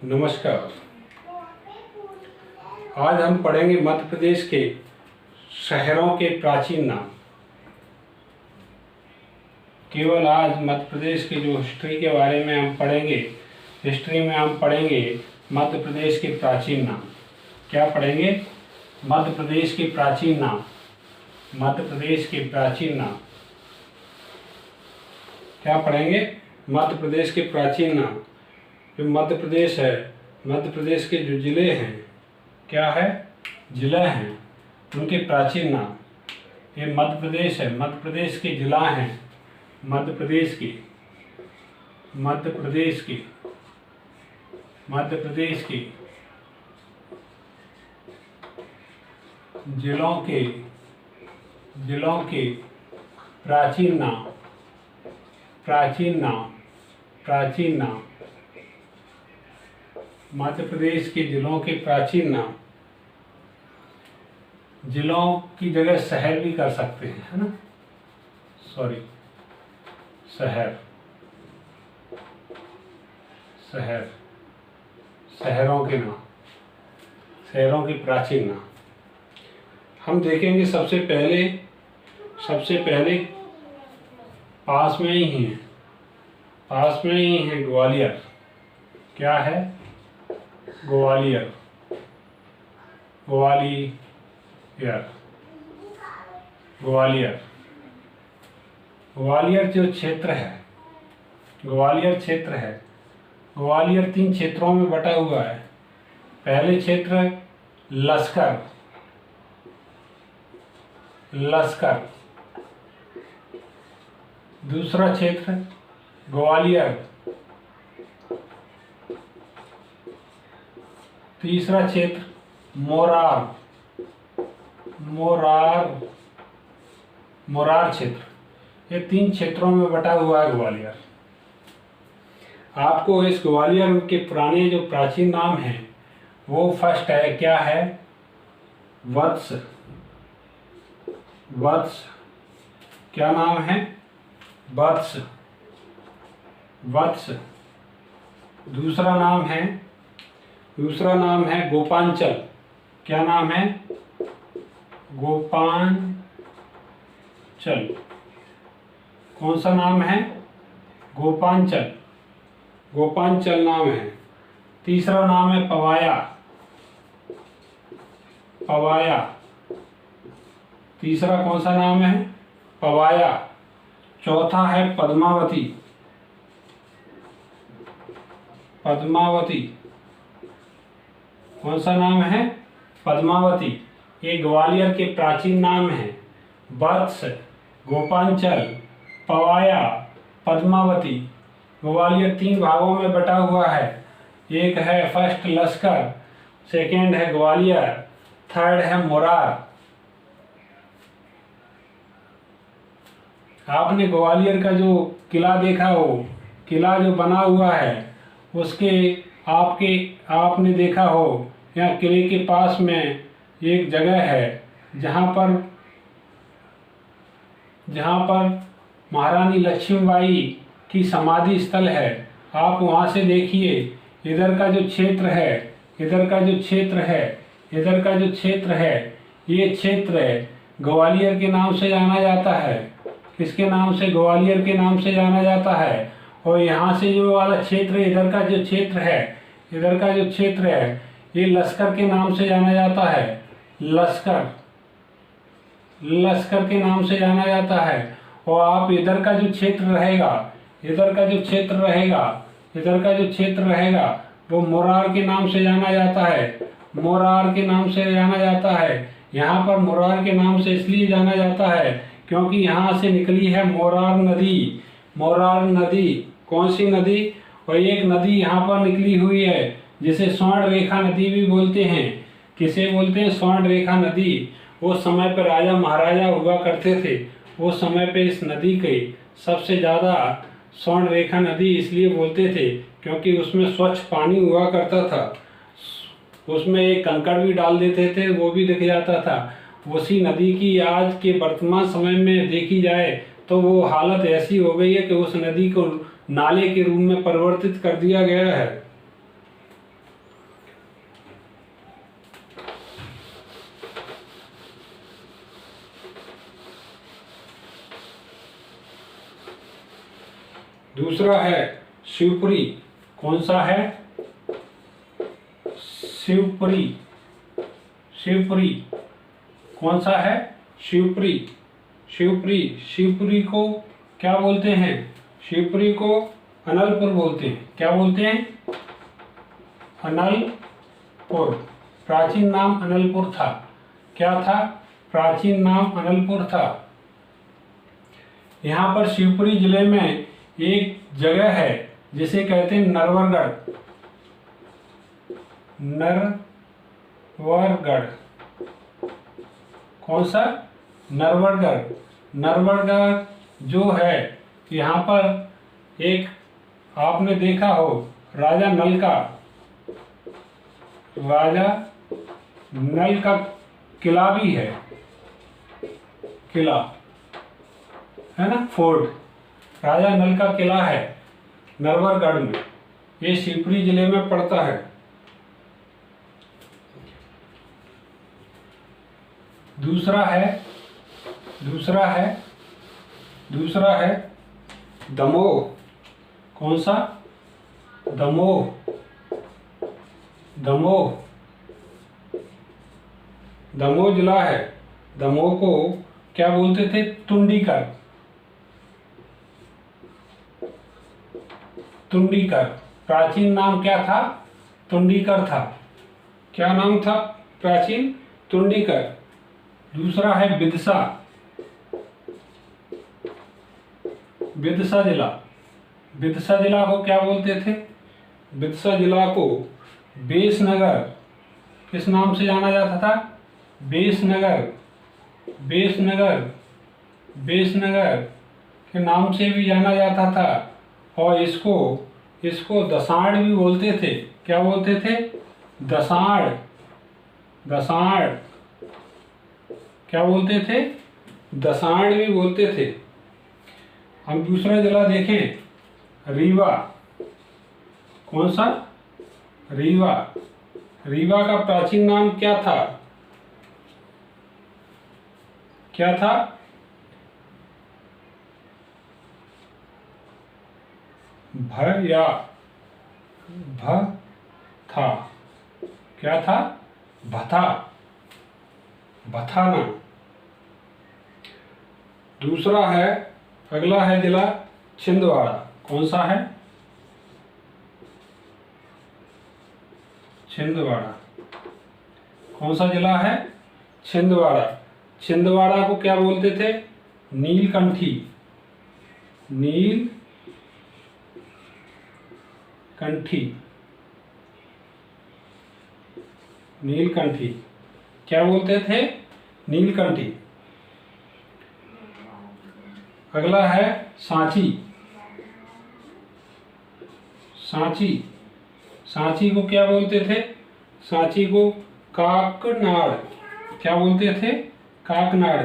नमस्कार। आज हम पढ़ेंगे मध्य प्रदेश के शहरों के प्राचीन नाम। केवल आज मध्य प्रदेश के जो हिस्ट्री के बारे में हम पढ़ेंगे, हिस्ट्री में हम पढ़ेंगे मध्य प्रदेश के प्राचीन नाम। क्या पढ़ेंगे? मध्य प्रदेश के प्राचीन नाम। मध्य प्रदेश के प्राचीन नाम क्या पढ़ेंगे? मध्य प्रदेश के प्राचीन नाम। जो मध्य प्रदेश है, मध्य प्रदेश के जो जिले हैं, क्या है? जिला हैं, उनके प्राचीन नाम। ये मध्य प्रदेश है, मध्य प्रदेश के जिला हैं, मध्य प्रदेश के मध्य प्रदेश के मध्य प्रदेश के जिलों के प्राचीन नाम। प्राचीन नाम, प्राचीन नाम। मध्य प्रदेश के जिलों के प्राचीन नाम। जिलों की जगह शहर भी कर सकते हैं, है ना? सॉरी, शहर, शहर, शहरों के नाम, शहरों के प्राचीन नाम। हम देखेंगे सबसे पहले पास में ही है ग्वालियर। क्या है? ग्वालियर, ग्वालियर, ग्वालियर। ग्वालियर जो क्षेत्र है, ग्वालियर क्षेत्र है, ग्वालियर 3 क्षेत्रों में बटा हुआ है। पहले क्षेत्र लश्कर, लश्कर। दूसरा क्षेत्र ग्वालियर। तीसरा क्षेत्र मोरार, मोरार, मोरार क्षेत्र। ये 3 क्षेत्रों में बटा हुआ है ग्वालियर। आपको इस ग्वालियर के पुराने जो प्राचीन नाम हैं, वो फर्स्ट है, क्या है? वत्स, वत्स। क्या नाम है? वत्स, वत्स। दूसरा नाम है गोपांचल। क्या नाम है? गोपांचल। कौन सा नाम है? गोपांचल, गोपांचल नाम है। तीसरा नाम है पवाया, पवाया। तीसरा कौन सा नाम है? पवाया। चौथा है पद्मावती, पद्मावती। कौन सा नाम है? पद्मावती। ये ग्वालियर के प्राचीन नाम हैं। वत्स, गोपांचल, पवाया, पद्मावती। ग्वालियर 3 भागों में बटा हुआ है। एक है फर्स्ट लश्कर, सेकेंड है ग्वालियर, थर्ड है मोरार। आपने ग्वालियर का जो किला देखा हो, किला जो बना हुआ है, उसके आपने देखा हो, यहाँ किले के पास में एक जगह है जहाँ पर महारानी लक्ष्मीबाई की समाधि स्थल है। आप वहाँ से देखिए, इधर का जो क्षेत्र है, इधर का जो क्षेत्र है, इधर का जो क्षेत्र है, ये क्षेत्र ग्वालियर के नाम से जाना जाता है। किसके नाम से? ग्वालियर के नाम से जाना जाता है। और यहाँ से जो वाला क्षेत्र, इधर का जो क्षेत्र है, इधर का जो क्षेत्र है, ये लश्कर के नाम से जाना जाता है। लश्कर, लश्कर के नाम से जाना जाता है। और आप इधर का जो क्षेत्र रहेगा, इधर का जो क्षेत्र रहेगा, इधर का जो क्षेत्र रहेगा, वो मोरार के नाम से जाना जाता है। मोरार के नाम से जाना जाता है। यहाँ पर मोरार के नाम से इसलिए जाना जाता है क्योंकि यहाँ से निकली है मोरार नदी। मोरार नदी, कौन सी नदी? और एक नदी यहाँ पर निकली हुई है जिसे स्वर्ण रेखा नदी भी बोलते हैं। किसे बोलते हैं? स्वर्ण रेखा नदी। उस समय पर राजा महाराजा हुआ करते थे, उस समय पे इस नदी के सबसे ज़्यादा स्वर्ण रेखा नदी इसलिए बोलते थे क्योंकि उसमें स्वच्छ पानी हुआ करता था। उसमें एक कंकड़ भी डाल देते थे, वो भी दिख जाता था। उसी नदी की आज के वर्तमान समय में देखी जाए तो वो हालत ऐसी हो गई है कि उस नदी को नाले के रूप में परिवर्तित कर दिया गया है। दूसरा है शिवपुरी। कौन सा है? शिवपुरी। शिवपुरी कौन सा है? शिवपुरी। शिवपुरी। शिवपुरी को क्या बोलते हैं? शिवपुरी को अनलपुर बोलते हैं। क्या बोलते हैं? अनलपुर। प्राचीन नाम अनलपुर था। क्या था? प्राचीन नाम अनलपुर था। यहाँ पर शिवपुरी जिले में एक जगह है जिसे कहते हैं नरवरगढ़। नरवरगढ़। कौन सा? नरवरगढ़। नरवरगढ़ जो है, यहाँ पर एक आपने देखा हो राजा नल का किला भी है। किला है ना, फोर्ट। राजा नल का किला है नरवरगढ़ में। ये शिवपुरी जिले में पड़ता है। दूसरा है दमोह। कौन सा? दमोह। दमोह। दमोह जिला है। दमोह को क्या बोलते थे? तुंडीकर। तुंडीकर। प्राचीन नाम क्या था? तुंडीकर था। क्या नाम था प्राचीन? तुंडीकर। दूसरा है विदिशा। विदिशा जिला। विदिशा जिला को क्या बोलते थे? विदिशा जिला को बेसनगर। किस नाम से जाना जाता था? बेसनगर। बेसनगर। बेसनगर के नाम से भी जाना जाता था। और इसको दसाड़ भी बोलते थे। क्या बोलते थे? दसाड़। दसाड़। क्या बोलते थे? दसाड़ भी बोलते थे। हम दूसरा जिला देखें, रीवा। कौन सा? रीवा। रीवा का प्राचीन नाम क्या था? क्या था? भ या भ था। क्या था? भथा। भथाना। दूसरा है, अगला है जिला छिंदवाड़ा। कौन सा है? छिंदवाड़ा। कौन सा जिला है? छिंदवाड़ा। छिंदवाड़ा को क्या बोलते थे? नीलकंठी। नीलकंठी। नीलकंठी क्या बोलते थे? नीलकंठी। अगला है सांची। सांची। सांची को क्या बोलते थे? सांची को काकनाड़। क्या बोलते थे? काकनाड़।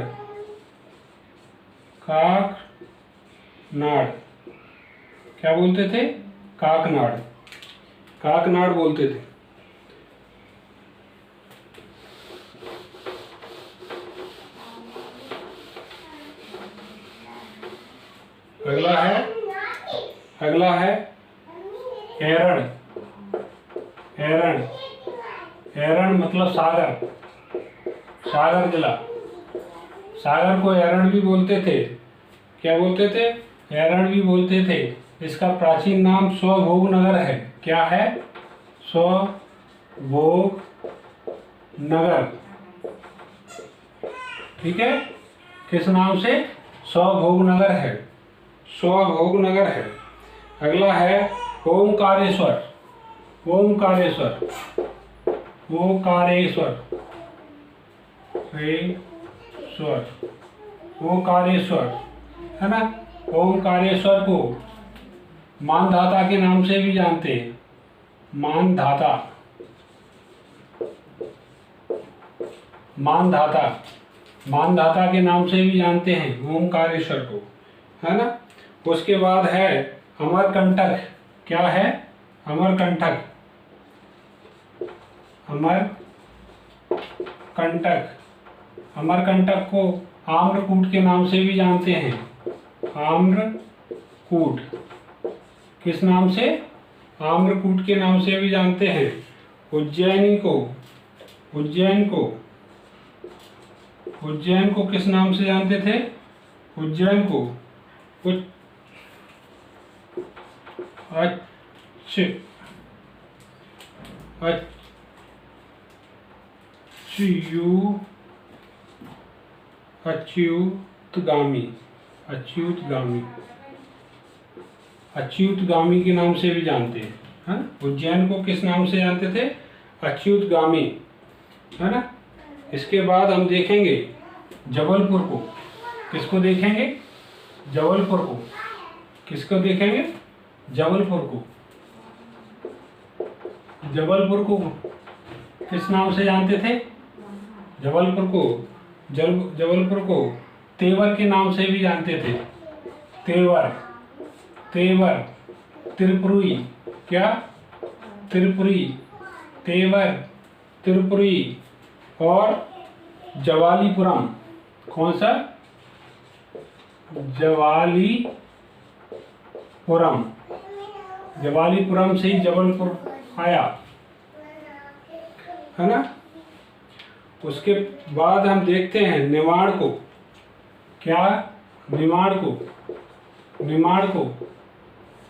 काकनाड़। क्या बोलते थे? काकनाड़। काकनाड़ बोलते थे। अगला है एरण। एरण। एरण मतलब सागर। सागर जिला। सागर को एरण भी बोलते थे। क्या बोलते थे? एरण भी बोलते थे। इसका प्राचीन नाम स्वभोग नगर है। क्या है? स्वभोग नगर। ठीक है, किस नाम से? स्वभोग नगर है। स्वभोग नगर है। अगला है ओमकारेश्वर। ओमकारेश्वर। ओमकारेश्वर। ओमकारेश्वर है ना। ओमकारेश्वर को मानधाता के नाम से भी जानते हैं। मानधाता। मानधाता। मानधाता के नाम से भी जानते हैं ओमकारेश्वर को, है ना। उसके बाद है अमरकंटक। क्या है? अमरकंटक। अमरकंटक। अमरकंटक को आम्रकूट के नाम से भी जानते हैं। आम्रकूट। किस नाम से? आम्रकूट के नाम से भी जानते हैं। उज्जैन को किस नाम से जानते थे? उज्जैन को अच्युतगामी के नाम से भी जानते हैं, है ना। उज्जैन को किस नाम से जानते थे? अच्युतगामी, है ना। इसके बाद हम देखेंगे जबलपुर को। किसको देखेंगे? जबलपुर को। किसको देखेंगे? जबलपुर को। जबलपुर को किस नाम से जानते थे? जबलपुर को तेवर के नाम से भी जानते थे। तेवर, त्रिपुरी, क्या? त्रिपुरी, तेवर, त्रिपुरी। और जवालीपुरम, कौन सा? जवालीपुरम से ही जबलपुर आया, है ना। उसके बाद हम देखते हैं निमाड़ को। क्या?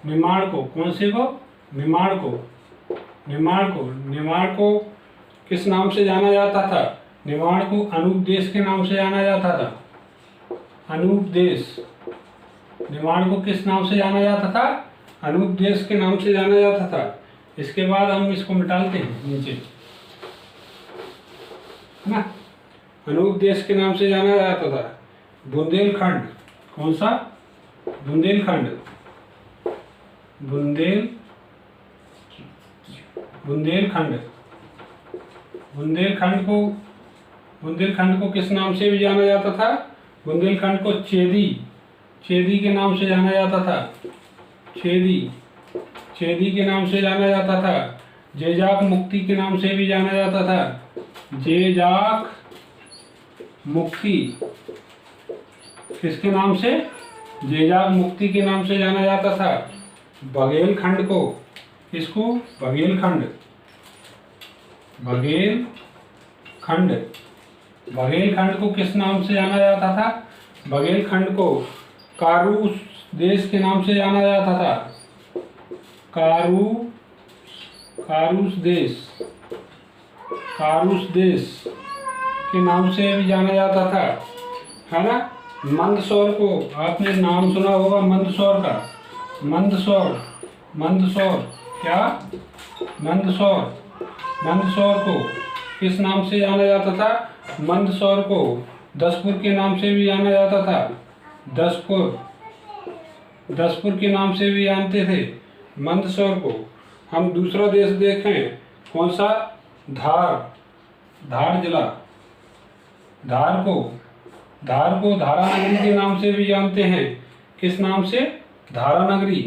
निमाड़ को कौन से को? निमाड़ को किस नाम से जाना जाता था? निमाड़ को अनूप देश के नाम से जाना जाता था। अनूप देश। निमाड़ को किस नाम से जाना जाता था? अनूप देश के नाम से जाना जाता था। इसके बाद हम इसको मिटाते हैं नीचे, है ना। अनूप देश के नाम से जाना जाता था। बुंदेलखंड, कौन सा? बुंदेलखंड को किस नाम से भी जाना जाता था? बुंदेलखंड को चेदी के नाम से जाना जाता था। चेदी के नाम से जाना जाता था। जेजाक मुक्ति के नाम से भी जाना जाता था। जेजाक मुक्ति किसके नाम से? जेजाक मुक्ति के नाम से जाना जाता था। बघेलखंड को, किसको? बघेलखंड को किस नाम से जाना जाता था? बघेलखंड को कारूस देश के नाम से जाना जाता था। कारूस देश के नाम से भी जाना जाता था, है ना। मंदसौर को आपने नाम सुना होगा, मंदसौर का। मंदसौर क्या? मंदसौर को किस नाम से जाना जाता था? मंदसौर को दसपुर के नाम से भी जाना जाता था। दसपुर के नाम से भी जानते थे मंदसौर को। हम दूसरा देश देखें, कौन सा? धार जिला। धार को धारानगरी के नाम से भी जानते हैं। किस नाम से? धारानगरी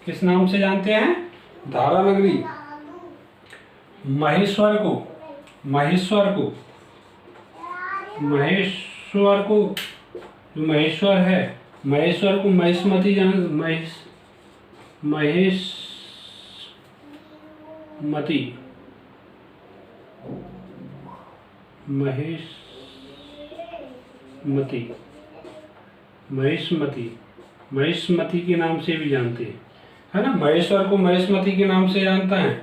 किस नाम से जानते हैं? धारानगरी। महेश्वर को महेश्वर है, महेश्वर को महिष्मती महिष्मती के नाम से भी जानते हैं, है ना। महेश्वर को महिष्मती के नाम से जानता है।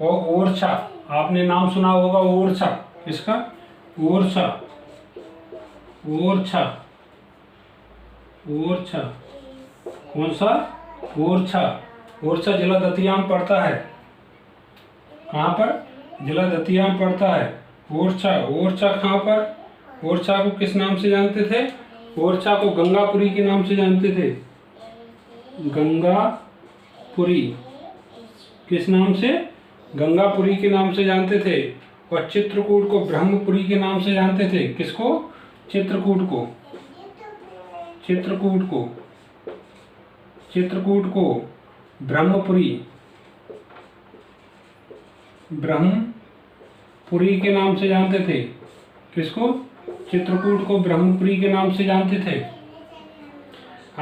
और ओरछा, आपने नाम सुना होगा ओरछा। किसका? ओरछा कौन सा? ओरछा जिला दतिया में पड़ता है। कहाँ पर? जिला दतिया में पड़ता है। ओरछा कहाँ पर? ओरछा को किस नाम से जानते थे? ओरछा को गंगापुरी के नाम से जानते थे। गंगापुरी किस नाम से? गंगापुरी के नाम से जानते थे। और चित्रकूट को ब्रह्मपुरी के नाम से जानते थे। किसको? चित्रकूट को ब्रह्मपुरी के नाम से जानते थे। किसको? चित्रकूट को ब्रह्मपुरी के नाम से जानते थे।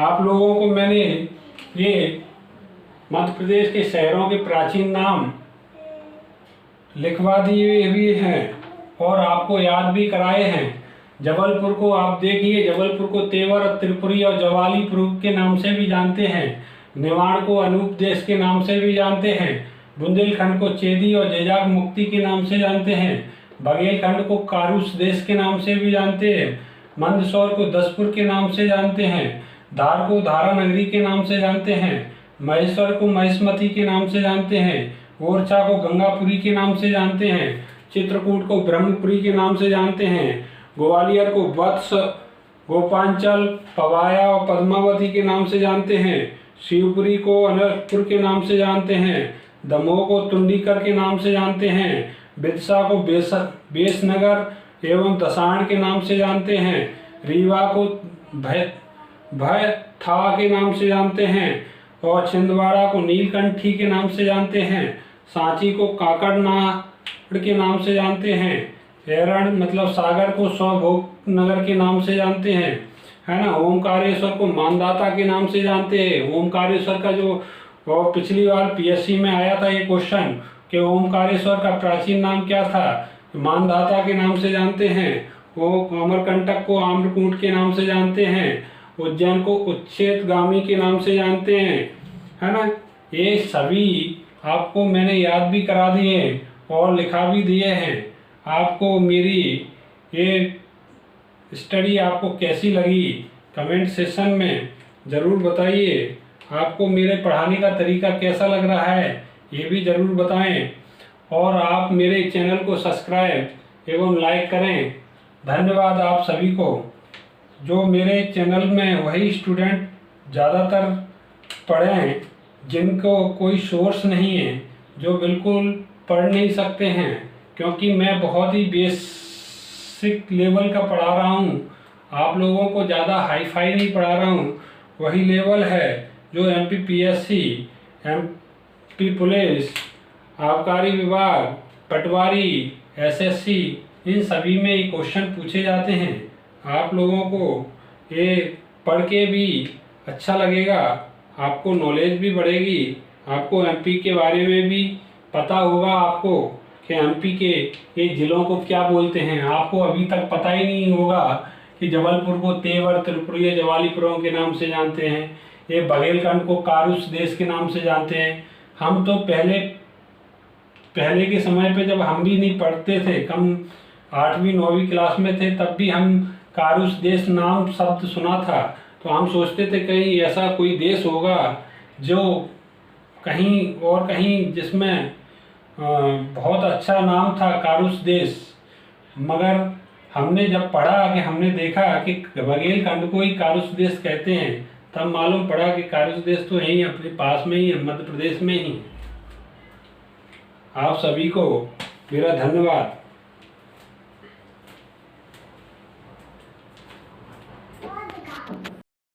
आप लोगों को मैंने ये मध्य प्रदेश के शहरों के प्राचीन नाम लिखवा दिए हुए हैं और आपको याद भी कराए हैं। जबलपुर को आप देखिए, जबलपुर को तेवर, त्रिपुरी और जवालीपुर के नाम से भी जानते हैं। निवाड़ को अनूप देश के नाम से भी जानते हैं। बुंदेलखंड को चेदी और जेजाक मुक्ति के नाम से जानते हैं। बघेलखंड को कारूस देश के नाम से भी जानते हैं। मंदसौर को दसपुर के नाम से जानते हैं। धार को धारा नगरी के नाम से जानते हैं। महेश्वर को महेशमती के नाम से जानते हैं। ओरछा को गंगापुरी के नाम से जानते हैं। चित्रकूट को ब्रह्मपुरी के नाम से जानते हैं। ग्वालियर को वत्स, गोपांचल, पवाया और पद्मावती के नाम से जानते हैं। शिवपुरी को अनंतपुर के नाम से जानते हैं। दमोह को तुंडीकर के नाम से जानते हैं। बिदसा को बेसनगर एवं दसाण के नाम से जानते हैं। रीवा को भयथा के नाम से जानते हैं और छिंदवाड़ा को नीलकंठी के नाम से जानते हैं। सांची को काकड़नाड़ के नाम से जानते हैं। एरण मतलब सागर को सौभोग नगर के नाम से जानते हैं, है ना। ओमकारेश्वर को मानदाता के नाम से जानते हैं। ओमकारेश्वर का जो पिछली बार पीएससी में आया था ये क्वेश्चन कि ओमकारेश्वर का प्राचीन नाम क्या था, मानदाता के नाम से जानते हैं। वो अमरकंटक को आम्रकूट के नाम से जानते हैं। उज्जैन को उच्चेतगामी के नाम से जानते हैं, है ना। ये सभी आपको मैंने याद भी करा दिए और लिखा भी दिए हैं। आपको मेरी ये स्टडी आपको कैसी लगी कमेंट सेक्शन में ज़रूर बताइए। आपको मेरे पढ़ाने का तरीका कैसा लग रहा है ये भी ज़रूर बताएं और आप मेरे चैनल को सब्सक्राइब एवं लाइक करें। धन्यवाद आप सभी को। जो मेरे चैनल में वही स्टूडेंट ज़्यादातर पढ़ें जिनको कोई सोर्स नहीं है, जो बिल्कुल पढ़ नहीं सकते हैं, क्योंकि मैं बहुत ही बेसिक लेवल का पढ़ा रहा हूँ। आप लोगों को ज़्यादा हाई फाई नहीं पढ़ा रहा हूँ, वही लेवल है जो एमपीपीएससी, एमपी पुलिस, आबकारी विभाग, पटवारी, एसएससी, इन सभी में ये क्वेश्चन पूछे जाते हैं। आप लोगों को ये पढ़ के भी अच्छा लगेगा, आपको नॉलेज भी बढ़ेगी, आपको एमपी के बारे में भी पता होगा आपको कि एमपी के ये ज़िलों को क्या बोलते हैं। आपको अभी तक पता ही नहीं होगा कि जबलपुर को तेवर, त्रिपुरी, जवालीपुरों के नाम से जानते हैं। ये बघेलखंड को कारूस देश के नाम से जानते हैं। हम तो पहले के समय पे जब हम भी नहीं पढ़ते थे, कम 8वीं 9वीं क्लास में थे, तब भी हम कारूस देश नाम शब्द सुना था, तो हम सोचते थे कहीं ऐसा कोई देश होगा जो कहीं जिसमें बहुत अच्छा नाम था कारूस देश। मगर हमने जब पढ़ा कि हमने देखा कि बघेलखंड को ही कारूस देश कहते हैं, तब मालूम पड़ा कि कारूस देश तो यहीं अपने पास में ही है, मध्य प्रदेश में ही। आप सभी को मेरा धन्यवाद।